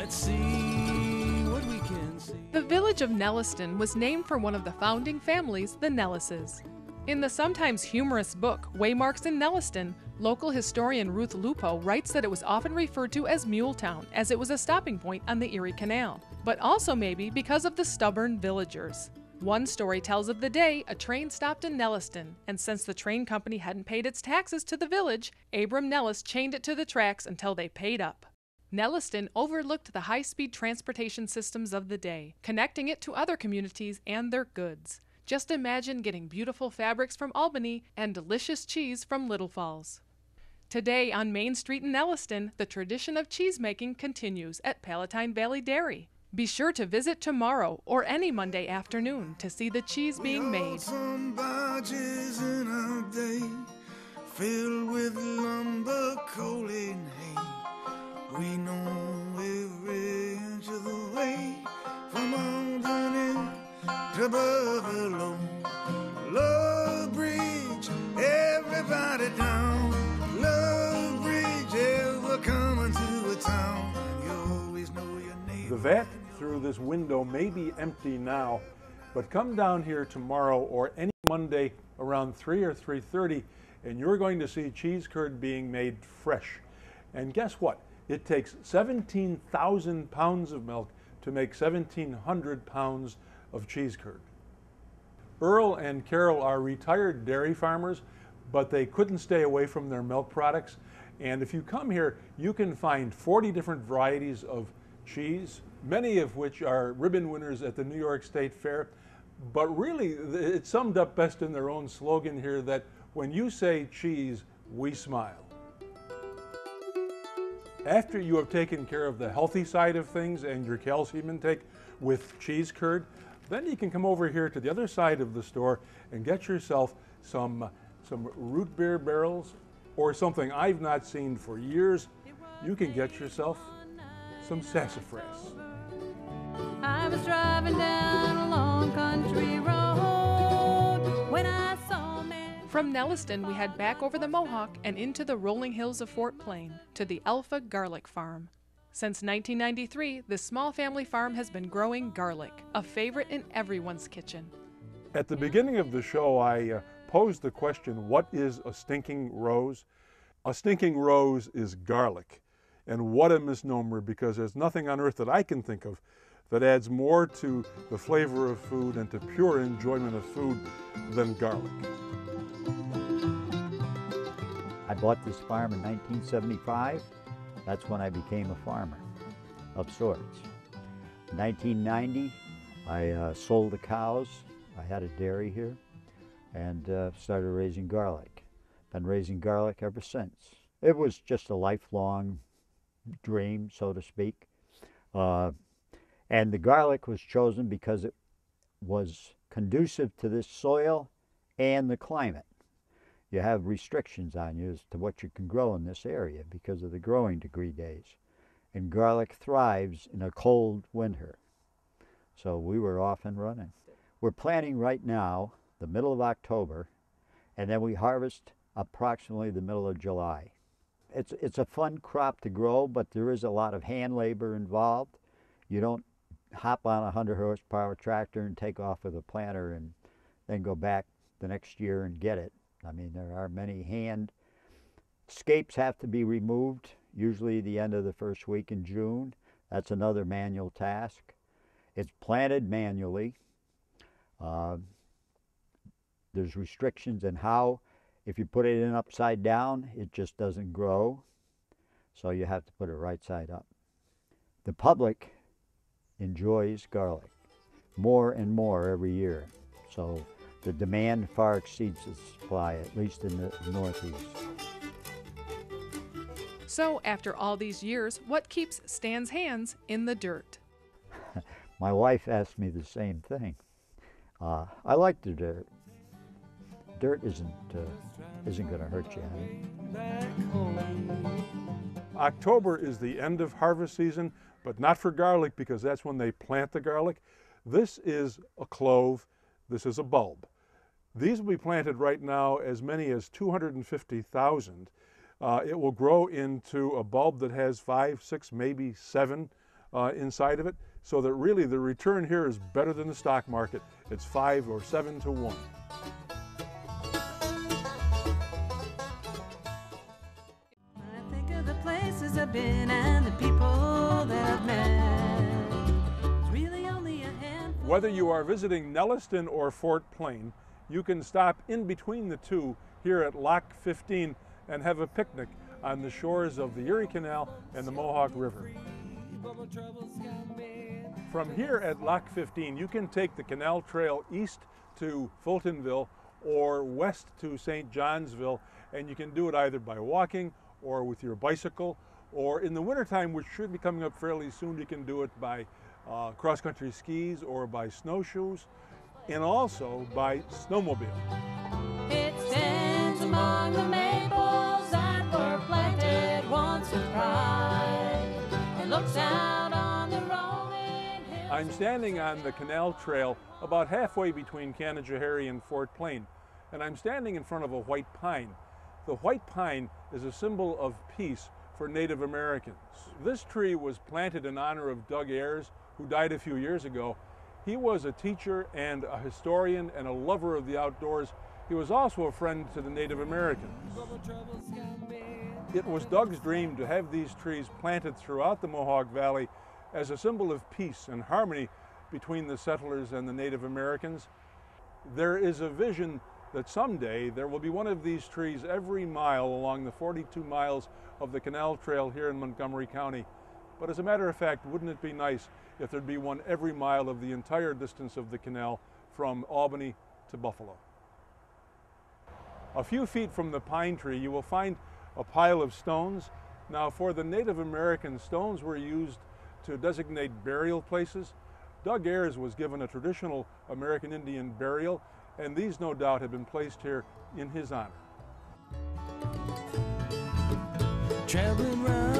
Let's see what we can see. The village of Nelliston was named for one of the founding families, the Nellises. In the sometimes humorous book, Waymarks in Nelliston, local historian Ruth Lupo writes that it was often referred to as Muletown, as it was a stopping point on the Erie Canal, but also maybe because of the stubborn villagers. One story tells of the day a train stopped in Nelliston, and since the train company hadn't paid its taxes to the village, Abram Nellis chained it to the tracks until they paid up. Nelliston overlooked the high-speed transportation systems of the day, connecting it to other communities and their goods. Just imagine getting beautiful fabrics from Albany and delicious cheese from Little Falls. Today on Main Street in Nelliston, the tradition of cheesemaking continues at Palatine Valley Dairy. Be sure to visit tomorrow or any Monday afternoon to see the cheese being made. Some barges in our day, filled with lumber, coal, and hay. We know every inch of the way from Albany to Buffalo. Love Bridge, everybody down. Love Bridge, yeah, we're coming to a town. You always know your name. The vat through this window may be empty now, but come down here tomorrow or any Monday around 3 or 3:30 and you're going to see cheese curd being made fresh. And guess what? It takes 17,000 pounds of milk to make 1,700 pounds of cheese curd. Earl and Carol are retired dairy farmers, but they couldn't stay away from their milk products. And if you come here, you can find 40 different varieties of cheese, many of which are ribbon winners at the New York State Fair. But really, it's summed up best in their own slogan here that when you say cheese, we smile. After you have taken care of the healthy side of things and your calcium intake with cheese curd, then you can come over here to the other side of the store and get yourself some root beer barrels, or something I've not seen for years. You can get yourself some sassafras. I was driving down a long country road when I saw men. From Nelliston, we head back over the Mohawk and into the rolling hills of Fort Plain to the Alpha Garlic Farm. Since 1993, this small family farm has been growing garlic, a favorite in everyone's kitchen. At the beginning of the show, I posed the question, what is a stinking rose? A stinking rose is garlic. And what a misnomer, because there's nothing on earth that I can think of that adds more to the flavor of food and to pure enjoyment of food than garlic. I bought this farm in 1975. That's when I became a farmer of sorts. In 1990, I sold the cows. I had a dairy here and started raising garlic. Been raising garlic ever since. It was just a lifelong dream, so to speak. And the garlic was chosen because it was conducive to this soil and the climate. You have restrictions on you as to what you can grow in this area because of the growing degree days. And garlic thrives in a cold winter. So we were off and running. We're planting right now, the middle of October, and then we harvest approximately the middle of July. It's a fun crop to grow, but there is a lot of hand labor involved. You don't hop on a 100 horsepower tractor and take off with a planter and then go back the next year and get it. I mean, there are many scapes have to be removed, usually the end of the first week in June. That's another manual task. It's planted manually. There's restrictions in how, if you put it in upside down, it just doesn't grow. So you have to put it right side up. The public enjoys garlic more and more every year. So the demand far exceeds the supply, at least in the Northeast. So after all these years, what keeps Stan's hands in the dirt? My wife asked me the same thing. I like the dirt. Dirt isn't going to hurt you any. October is the end of harvest season, but not for garlic because that's when they plant the garlic. This is a clove. This is a bulb. These will be planted right now as many as 250,000. It will grow into a bulb that has 5, 6, maybe 7 inside of it, so that really the return here is better than the stock market. It's 5 or 7 to 1. I think of the places I've been and the people that I've met. It's really only a handful. Whether you are visiting Nelliston or Fort Plain, you can stop in between the two here at Lock 15 and have a picnic on the shores of the Erie Canal and the Mohawk River. From here at Lock 15, you can take the canal trail east to Fultonville or west to St. Johnsville, and you can do it either by walking or with your bicycle, or in the wintertime, which should be coming up fairly soon, you can do it by cross-country skis or by snowshoes, and also by snowmobile. It stands among the maples that were planted once in pride. It looks out on the rolling hills. I'm standing on the canal trail about halfway between Canajoharie and Fort Plain, and I'm standing in front of a white pine. The white pine is a symbol of peace for Native Americans. This tree was planted in honor of Doug Ayers, who died a few years ago. He was a teacher and a historian and a lover of the outdoors. He was also a friend to the Native Americans. It was Doug's dream to have these trees planted throughout the Mohawk Valley as a symbol of peace and harmony between the settlers and the Native Americans. There is a vision that someday there will be one of these trees every mile along the 42 miles of the canal trail here in Montgomery County. But as a matter of fact, wouldn't it be nice if there'd be one every mile of the entire distance of the canal from Albany to Buffalo? A few feet from the pine tree, you will find a pile of stones. Now, for the Native American, stones were used to designate burial places. Doug Ayers was given a traditional American Indian burial, and these no doubt have been placed here in his honor. Traveling round